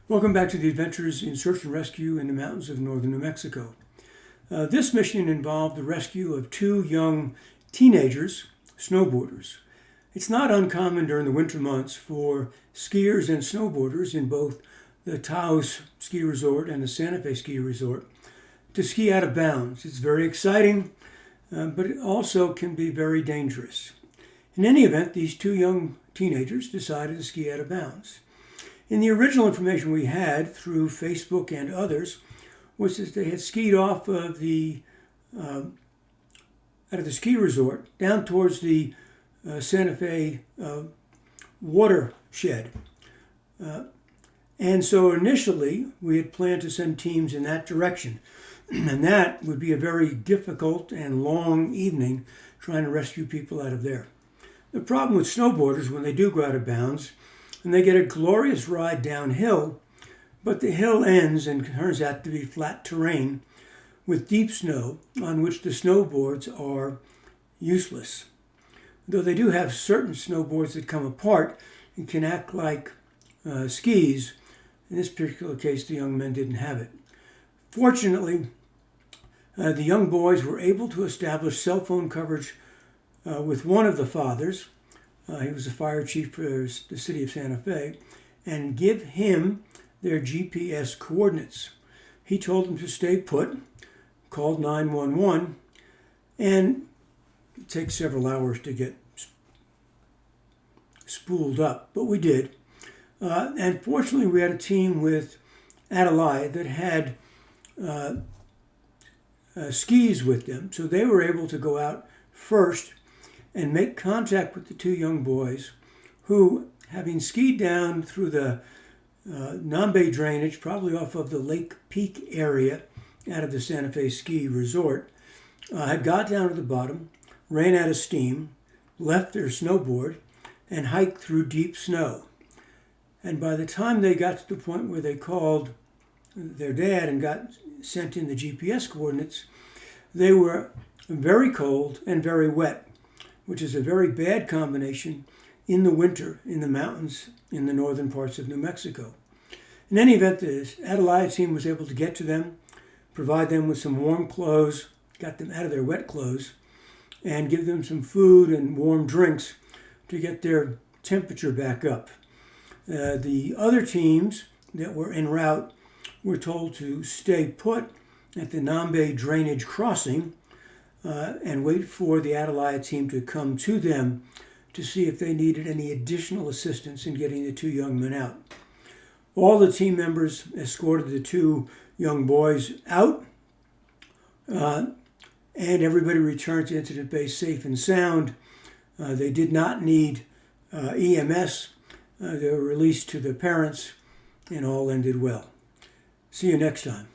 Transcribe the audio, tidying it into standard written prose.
Welcome back to the adventures in search and rescue in the mountains of northern New Mexico. This mission involved the rescue of two young teenagers, snowboarders. It's not uncommon during the winter months for skiers and snowboarders in both the Taos Ski Resort and the Santa Fe Ski Resort to ski out of bounds. It's very exciting, but it also can be very dangerous. In any event, these two young teenagers decided to ski out of bounds. In the original information we had through Facebook and others was that they had skied off of out of the ski resort down towards the Santa Fe watershed. And so initially we had planned to send teams in that direction. And that would be a very difficult and long evening trying to rescue people out of there. The problem with snowboarders when they do go out of bounds, and they get a glorious ride downhill, but the hill ends and turns out to be flat terrain with deep snow on which the snowboards are useless. Though they do have certain snowboards that come apart and can act like skis, in this particular case the young men didn't have it. Fortunately, the young boys were able to establish cell phone coverage with one of the fathers. He was a fire chief for the city of Santa Fe, and give him their GPS coordinates. He told them to stay put, called 911, and it takes several hours to get spooled up, but we did. And fortunately, we had a team with Eli that had skis with them, so they were able to go out first and make contact with the two young boys who, having skied down through the Nambe drainage, probably off of the Lake Peak area out of the Santa Fe Ski Resort, had got down to the bottom, ran out of steam, left their snowboard, and hiked through deep snow. And by the time they got to the point where they called their dad and got sent in the GPS coordinates, they were very cold and very wet, which is a very bad combination in the winter in the mountains in the northern parts of New Mexico. In any event, the Adelaide team was able to get to them, provide them with some warm clothes, got them out of their wet clothes, and give them some food and warm drinks to get their temperature back up. The other teams that were en route were told to stay put at the Nambe drainage crossing and wait for the Adelaide team to come to them to see if they needed any additional assistance in getting the two young men out. All the team members escorted the two young boys out, and everybody returned to incident base safe and sound. They did not need EMS. They were released to their parents, and all ended well. See you next time.